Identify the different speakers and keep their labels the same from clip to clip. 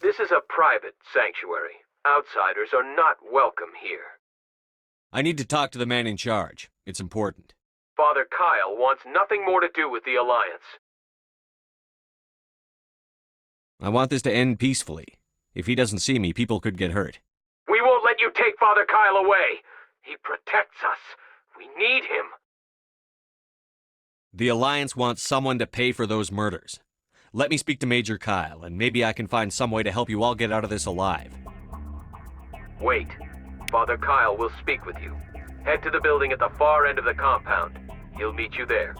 Speaker 1: This is a private sanctuary. Outsiders are not welcome here.
Speaker 2: I need to talk to the man in charge. It's important.
Speaker 1: Father Kyle wants nothing more to do with the Alliance.
Speaker 2: I want this to end peacefully. If he doesn't see me, people could get hurt.
Speaker 1: We won't let you take Father Kyle away. He protects us. We need him.
Speaker 2: The Alliance wants someone to pay for those murders. Let me speak to Major Kyle, and maybe I can find some way to help you all get out of this alive.
Speaker 1: Wait. Father Kyle will speak with you. Head to the building at the far end of the compound. He'll meet you there.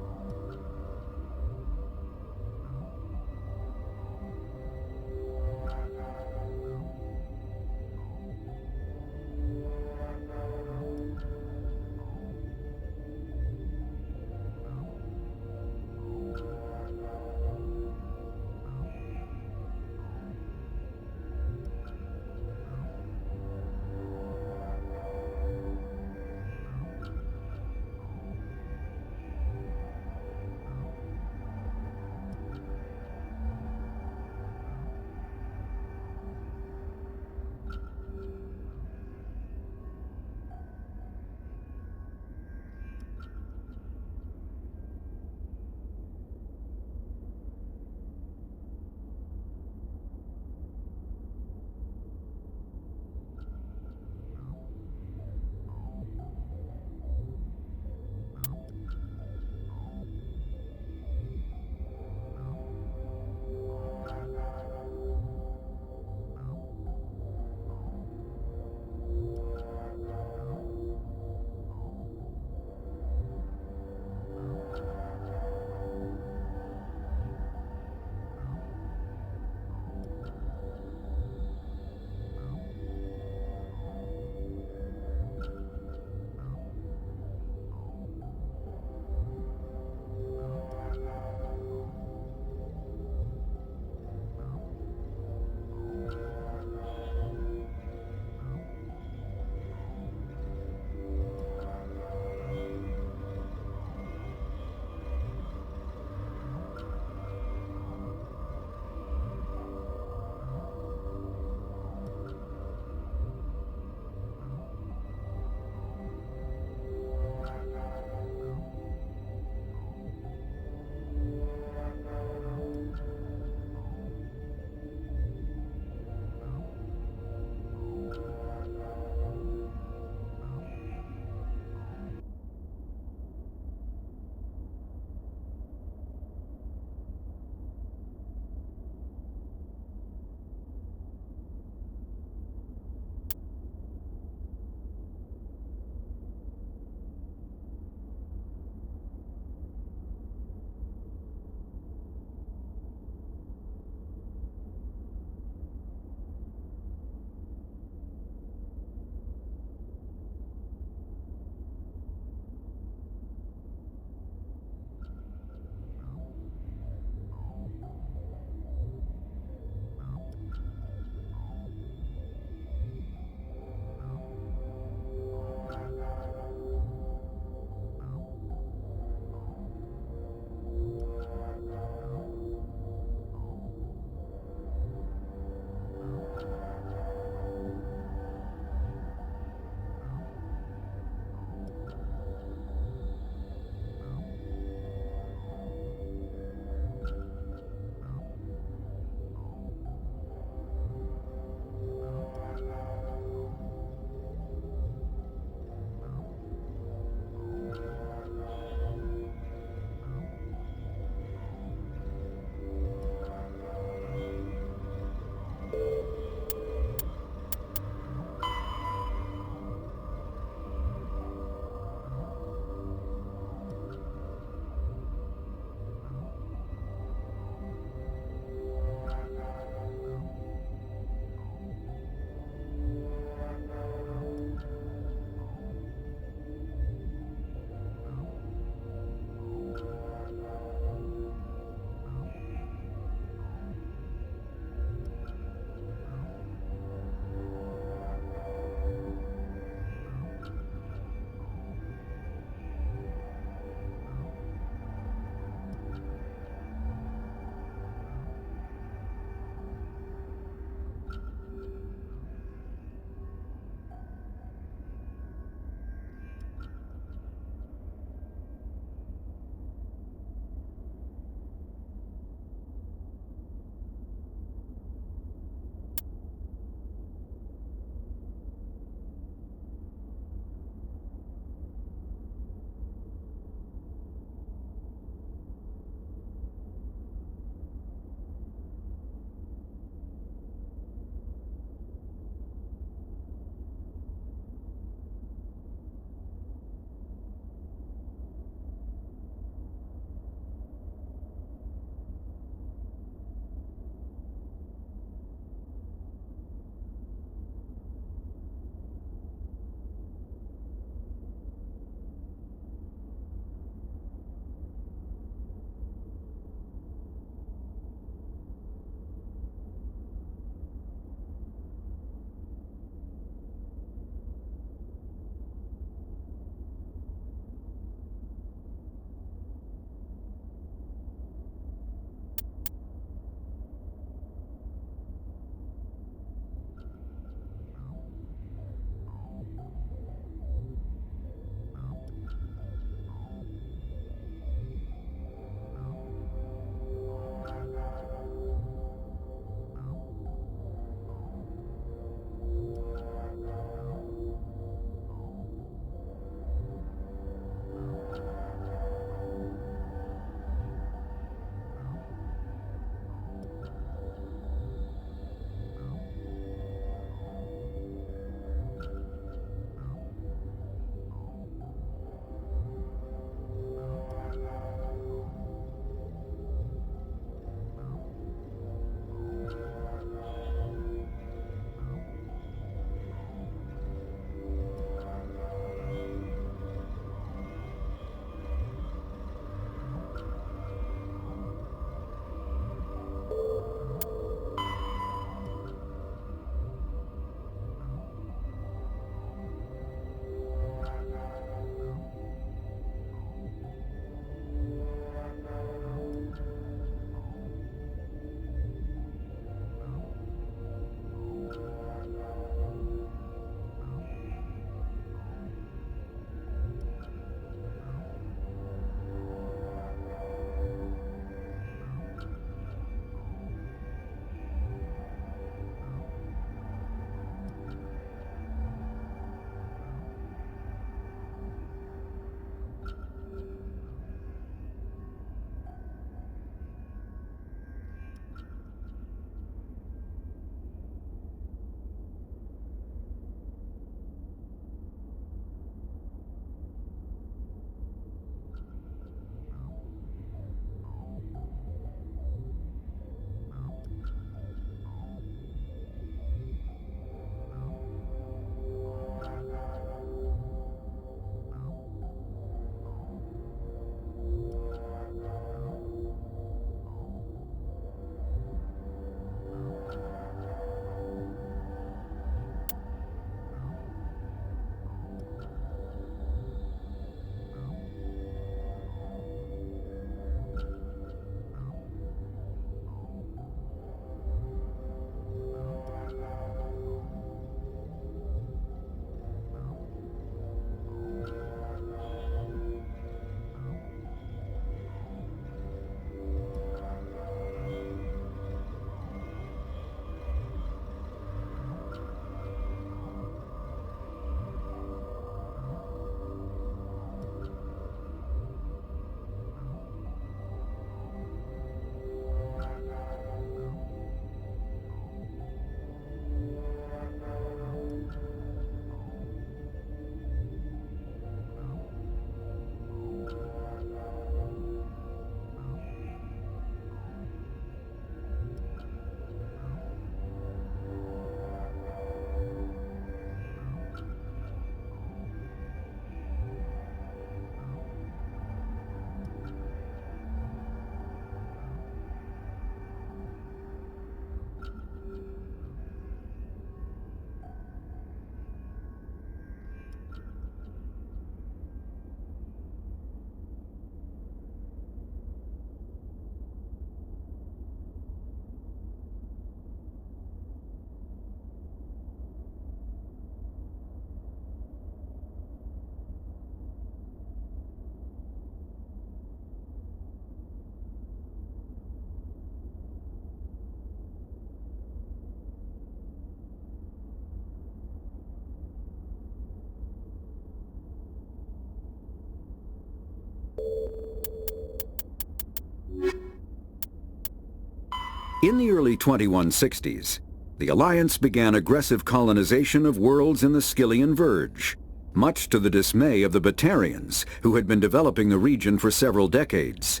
Speaker 3: In the early 2160s, the Alliance began aggressive colonization of worlds in the Skyllian Verge, much to the dismay of the Batarians, who had been developing the region for several decades.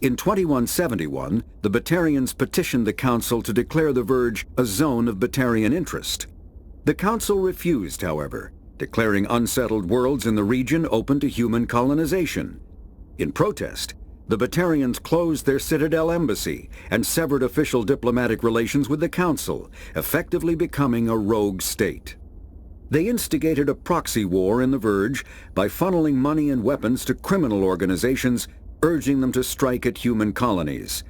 Speaker 3: In 2171, the Batarians petitioned the Council to declare the Verge a zone of Batarian interest. The Council refused, however, declaring unsettled worlds in the region open to human colonization. In protest, the Batarians closed their Citadel embassy and severed official diplomatic relations with the Council, effectively becoming a rogue state. They instigated a proxy war in the Verge by funneling money and weapons to criminal organizations, urging them to strike at human colonies.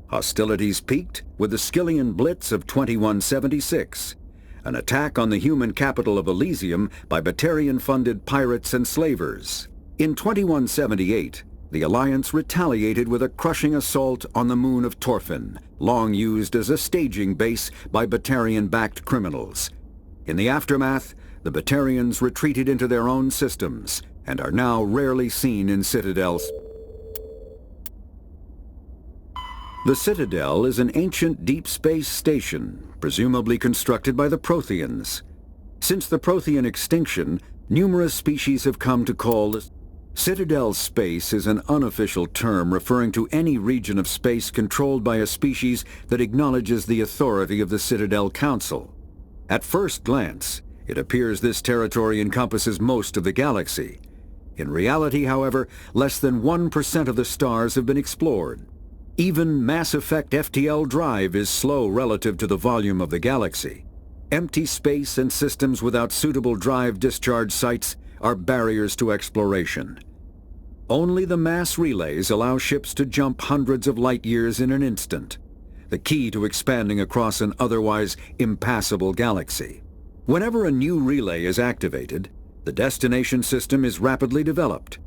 Speaker 3: Hostilities peaked with the Skyllian Blitz of 2176, an attack on the human capital of Elysium by Batarian-funded pirates and slavers. In 2178, the Alliance retaliated with a crushing assault on the moon of Torfin, long used as a staging base by Batarian-backed criminals. In the aftermath, the Batarians retreated into their own systems and are now rarely seen in Citadels. The Citadel is an ancient deep space station, presumably constructed by the Protheans. Since the Prothean extinction, numerous species have come to call the Citadel space is an unofficial term referring to any region of space controlled by a species that acknowledges the authority of the Citadel Council. At first glance, it appears this territory encompasses most of the galaxy. In reality, however, less than 1% of the stars have been explored. Even Mass Effect FTL drive is slow relative to the volume of the galaxy. Empty space and systems without suitable drive discharge sites are barriers to exploration. Only the mass relays allow ships to jump hundreds of light years in an instant, the key to expanding across an otherwise impassable galaxy. Whenever a new relay is activated, the destination system is rapidly developed.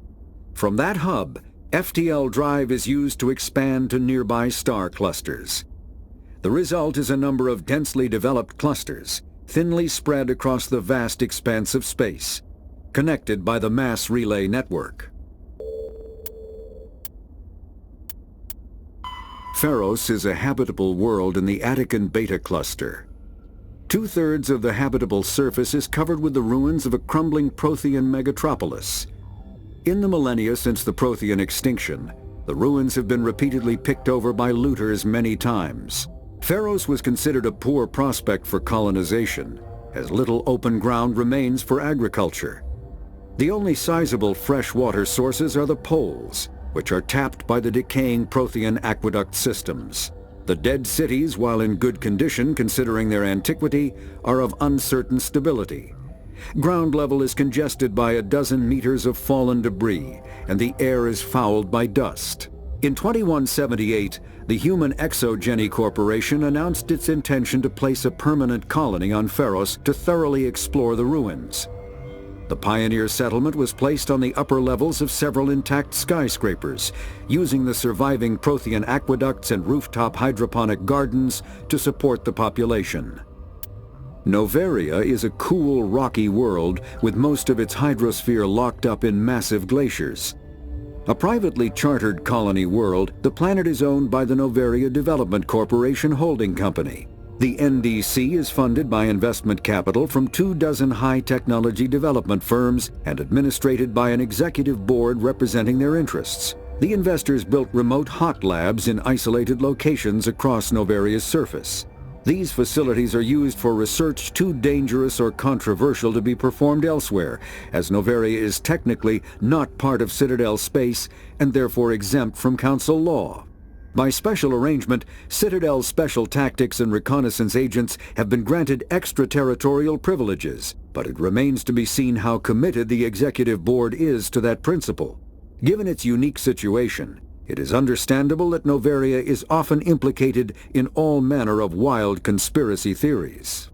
Speaker 3: From that hub, FTL drive is used to expand to nearby star clusters. The result is a number of densely developed clusters, thinly spread across the vast expanse of space, connected by the mass relay network. Pharos is a habitable world in the Attican Beta cluster. 2/3 of the habitable surface is covered with the ruins of a crumbling Prothean megatropolis. In the millennia since the Prothean extinction, the ruins have been repeatedly picked over by looters many times. Pharos was considered a poor prospect for colonization, as little open ground remains for agriculture. The only sizable freshwater sources are the poles, which are tapped by the decaying Prothean aqueduct systems. The dead cities, while in good condition considering their antiquity, are of uncertain stability. Ground level is congested by a dozen meters of fallen debris, and the air is fouled by dust. In 2178, the Human Exogeny Corporation announced its intention to place a permanent colony on Pharos to thoroughly explore the ruins. The pioneer settlement was placed on the upper levels of several intact skyscrapers, using the surviving Prothean aqueducts and rooftop hydroponic gardens to support the population. Noveria is a cool, rocky world with most of its hydrosphere locked up in massive glaciers. A privately chartered colony world, the planet is owned by the Noveria Development Corporation Holding Company. The NDC is funded by investment capital from 24 high-technology development firms and administrated by an executive board representing their interests. The investors built remote hot labs in isolated locations across Noveria's surface. These facilities are used for research too dangerous or controversial to be performed elsewhere, as Noveria is technically not part of Citadel space and therefore exempt from Council law. By special arrangement, Citadel's special tactics and reconnaissance agents have been granted extraterritorial privileges, but it remains to be seen how committed the Executive Board is to that principle. Given its unique situation, it is understandable that Noveria is often implicated in all manner of wild conspiracy theories.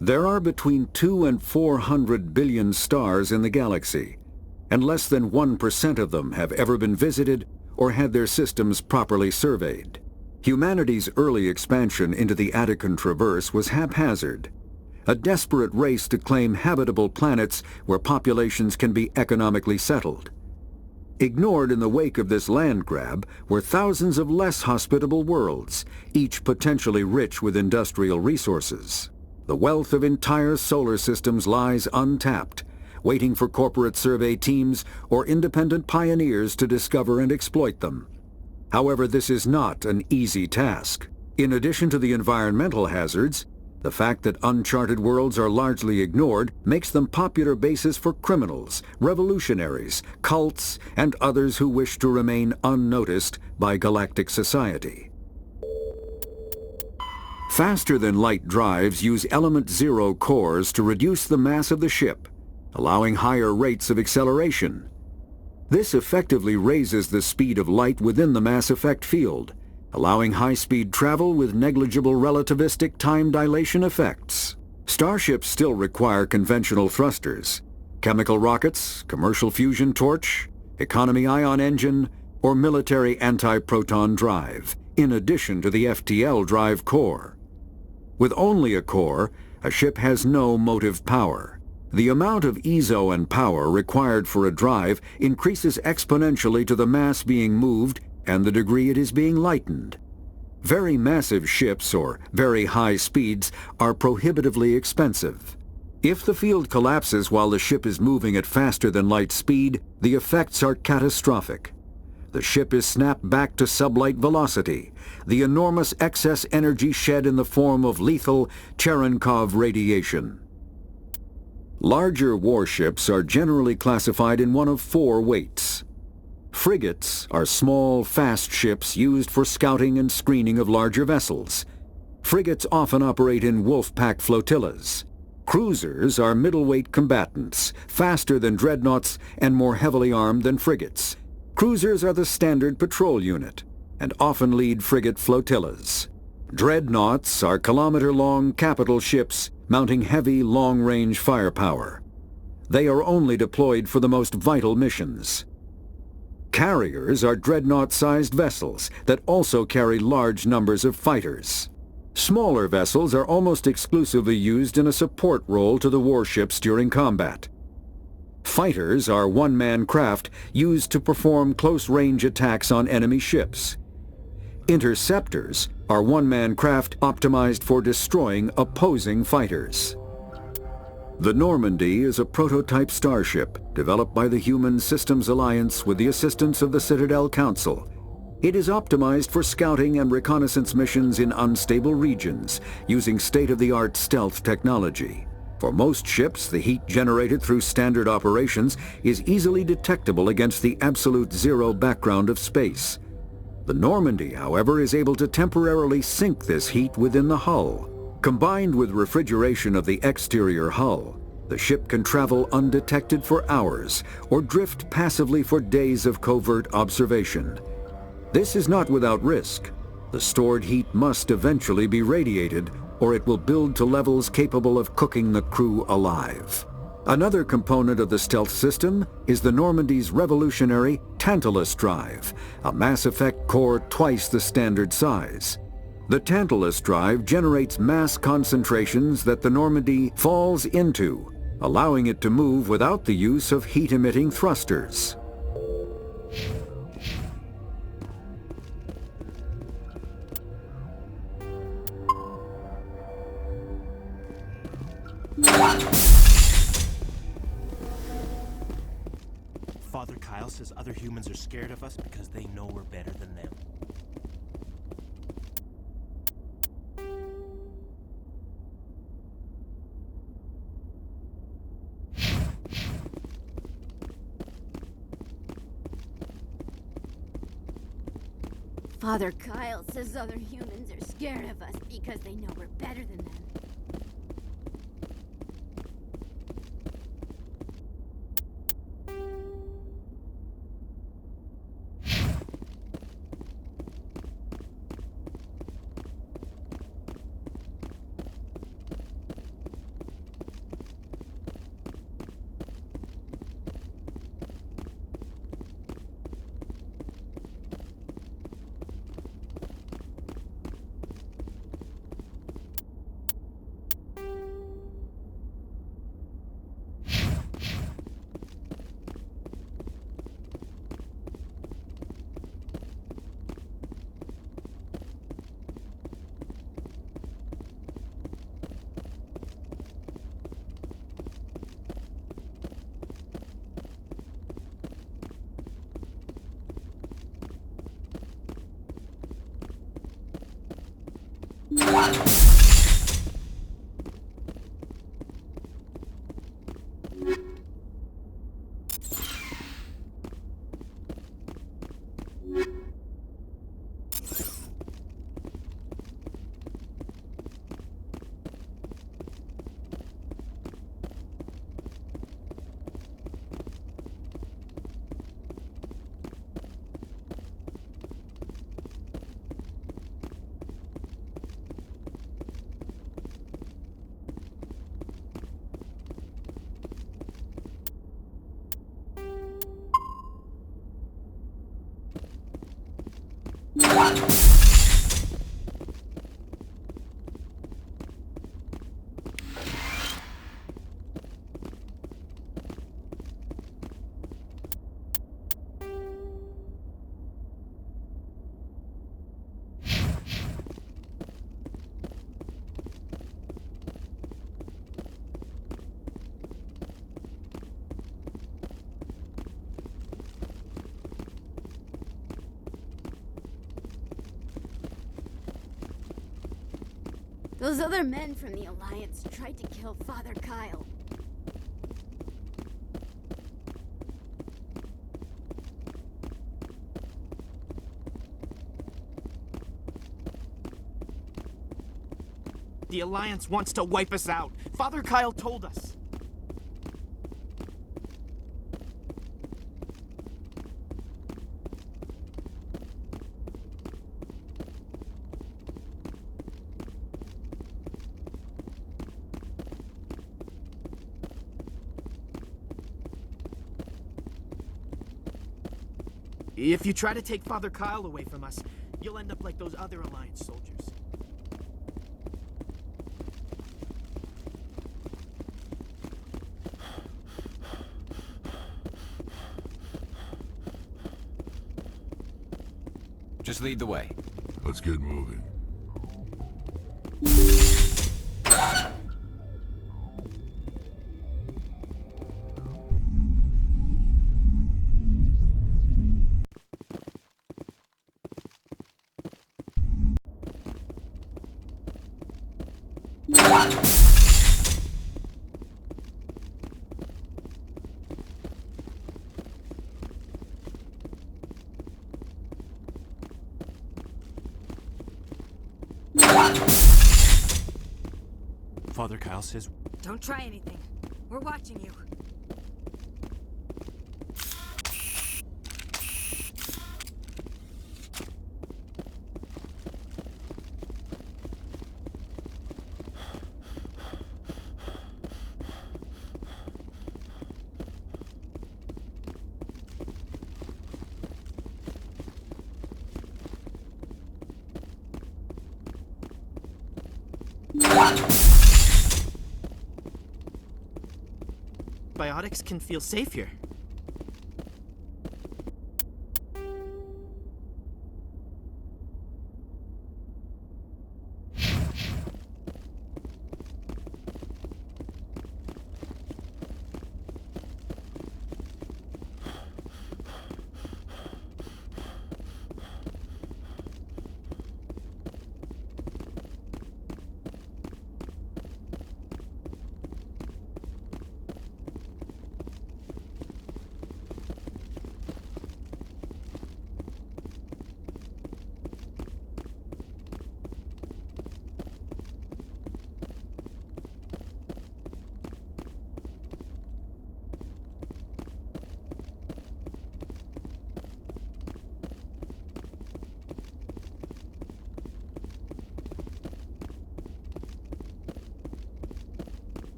Speaker 3: There are between 200 and 400 billion stars in the galaxy, and less than 1% of them have ever been visited or had their systems properly surveyed. Humanity's early expansion into the Attican Traverse was haphazard, a desperate race to claim habitable planets where populations can be economically settled. Ignored in the wake of this land grab were thousands of less hospitable worlds, each potentially rich with industrial resources. The wealth of entire solar systems lies untapped, waiting for corporate survey teams or independent pioneers to discover and exploit them. However, this is not an easy task. In addition to the environmental hazards, the fact that uncharted worlds are largely ignored makes them popular bases for criminals, revolutionaries, cults, and others who wish to remain unnoticed by galactic society. Faster-than-light drives use Element Zero cores to reduce the mass of the ship, allowing higher rates of acceleration. This effectively raises the speed of light within the mass effect field, allowing high-speed travel with negligible relativistic time dilation effects. Starships still require conventional thrusters, chemical rockets, commercial fusion torch, economy ion engine, or military anti-proton drive, in addition to the FTL drive core. With only a core, a ship has no motive power. The amount of ESO and power required for a drive increases exponentially to the mass being moved and the degree it is being lightened. Very massive ships, or very high speeds, are prohibitively expensive. If the field collapses while the ship is moving at faster than light speed, the effects are catastrophic. The ship is snapped back to sublight velocity, the enormous excess energy shed in the form of lethal Cherenkov radiation. Larger warships are generally classified in one of four weights. Frigates are small, fast ships used for scouting and screening of larger vessels. Frigates often operate in wolf-pack flotillas. Cruisers are middleweight combatants, faster than dreadnoughts and more heavily armed than frigates. Cruisers are the standard patrol unit and often lead frigate flotillas. Dreadnoughts are kilometer-long capital ships mounting heavy, long-range firepower. They are only deployed for the most vital missions. Carriers are dreadnought-sized vessels that also carry large numbers of fighters. Smaller vessels are almost exclusively used in a support role to the warships during combat. Fighters are one-man craft used to perform close-range attacks on enemy ships. Interceptors are one-man craft optimized for destroying opposing fighters. The Normandy is a prototype starship developed by the Human Systems Alliance with the assistance of the Citadel Council. It is optimized for scouting and reconnaissance missions in unstable regions using state-of-the-art stealth technology. For most ships, the heat generated through standard operations is easily detectable against the absolute zero background of space. The Normandy, however, is able to temporarily sink this heat within the hull. Combined with refrigeration of the exterior hull, the ship can travel undetected for hours or drift passively for days of covert observation. This is not without risk. The stored heat must eventually be radiated, or it will build to levels capable of cooking the crew alive. Another component of the stealth system is the Normandy's revolutionary Tantalus drive, a Mass Effect core twice the standard size. The Tantalus drive generates mass concentrations that the Normandy falls into, allowing it to move without the use of heat-emitting thrusters.
Speaker 4: Father Kyle says other humans are scared of us because they know we're better than them.
Speaker 5: Father Kyle says other humans are scared of us because they know we're better than them. Those other men from the Alliance tried to kill Father Kyle.
Speaker 4: The Alliance wants to wipe us out. Father Kyle told us. If you try to take Father Kyle away from us, you'll end up like those other Alliance soldiers.
Speaker 1: Just lead the way.
Speaker 6: Let's get moving.
Speaker 4: Father Kyle says,
Speaker 7: Don't try anything. We're watching you.
Speaker 4: biotics can feel safe here.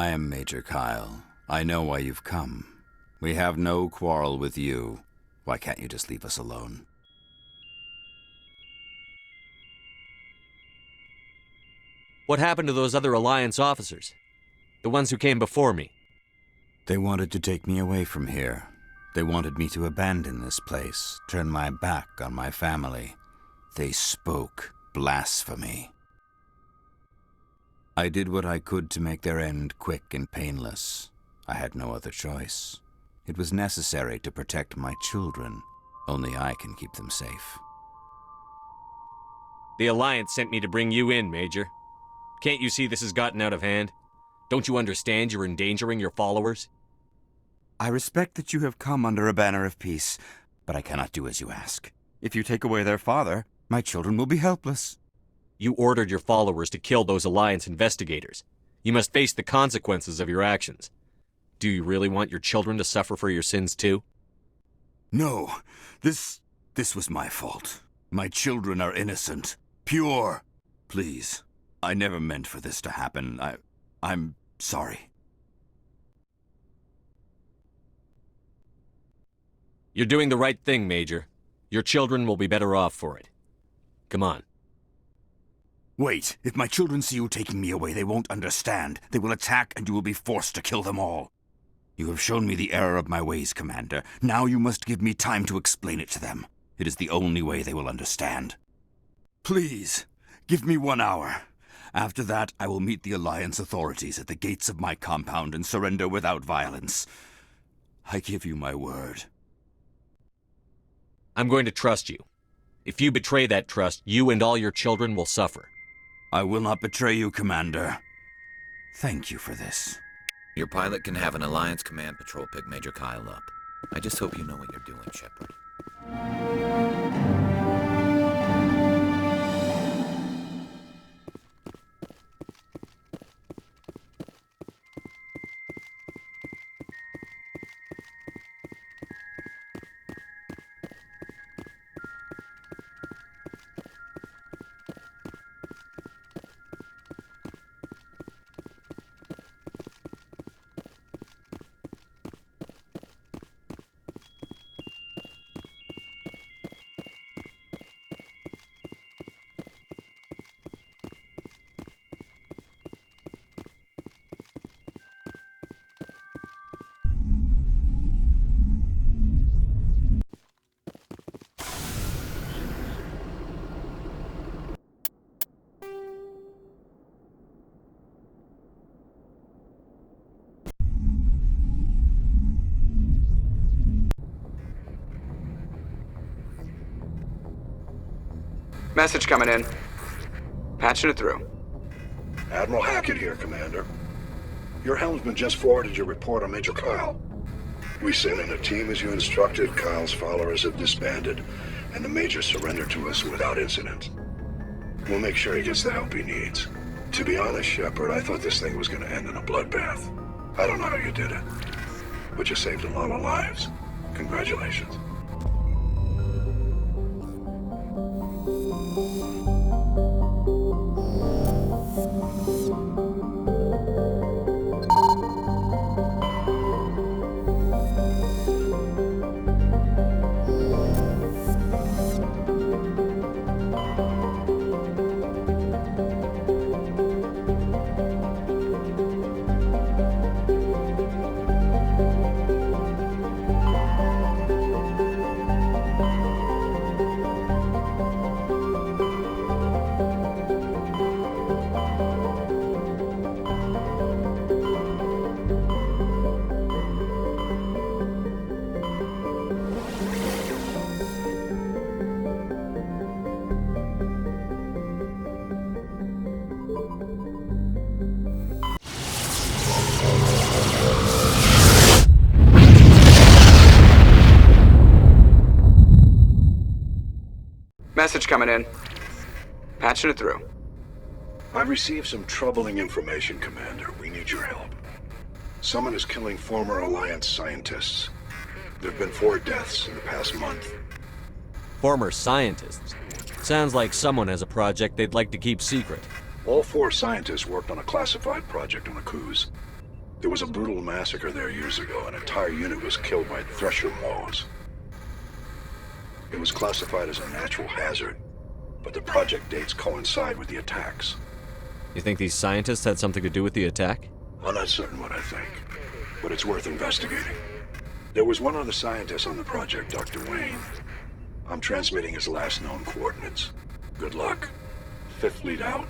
Speaker 6: I am Major Kyle. I know why you've come. We have no quarrel with you. Why can't you just leave us alone?
Speaker 2: What happened to those other Alliance officers? The ones who came before me?
Speaker 6: They wanted to take me away from here. They wanted me to abandon this place, turn my back on my family. They spoke blasphemy. I did what I could to make their end quick and painless. I had no other choice. It was necessary to protect my children. Only I can keep them safe.
Speaker 2: The Alliance sent me to bring you in, Major. Can't you see this has gotten out of hand? Don't you understand you're endangering your followers?
Speaker 6: I respect that you have come under a banner of peace, but I cannot do as you ask. If you take away their father, my children will be helpless.
Speaker 2: You ordered your followers to kill those Alliance investigators. You must face the consequences of your actions. Do you really want your children to suffer for your sins too?
Speaker 6: No, this was my fault. My children are innocent, pure. Please, I never meant for this to happen. I'm sorry.
Speaker 2: You're doing the right thing, Major. Your children will be better off for it. Come on.
Speaker 6: Wait, if my children see you taking me away, they won't understand. They will attack and you will be forced to kill them all. You have shown me the error of my ways, Commander. Now you must give me time to explain it to them. It is the only way they will understand. Please, give me 1 hour. After that, I will meet the Alliance authorities at the gates of my compound and surrender without violence. I give you my word.
Speaker 2: I'm going to trust you. If you betray that trust, you and all your children will suffer.
Speaker 6: I will not betray you, Commander. Thank you for this.
Speaker 8: Your pilot can have an Alliance command patrol pick Major Kyle up. I just hope you know what you're doing, Shepard.
Speaker 9: Message coming in. Patching it through.
Speaker 10: Admiral Hackett here, Commander. Your helmsman just forwarded your report on Major Kyle. We sent in a team as you instructed. Kyle's followers have disbanded, and the Major surrendered to us without incident. We'll make sure he gets the help he needs. To be honest, Shepard, I thought this thing was going to end in a bloodbath. I don't know how you did it, but you saved a lot of lives. Congratulations.
Speaker 9: Message coming in. Patching it through.
Speaker 10: I've received some troubling information, Commander. We need your help. Someone is killing former Alliance scientists. There have been 4 deaths in the past month.
Speaker 2: Former scientists? Sounds like someone has a project they'd like to keep secret.
Speaker 10: All 4 scientists worked on a classified project on Akuz. There was a brutal massacre there years ago. An entire unit was killed by thresher moths. It was classified as a natural hazard, but the project dates coincide with the attacks.
Speaker 2: You think these scientists had something to do with the attack?
Speaker 10: I'm not certain what I think, but it's worth investigating. There was one other scientist on the project, Dr. Wayne. I'm transmitting his last known coordinates. Good luck. Fifth lead out.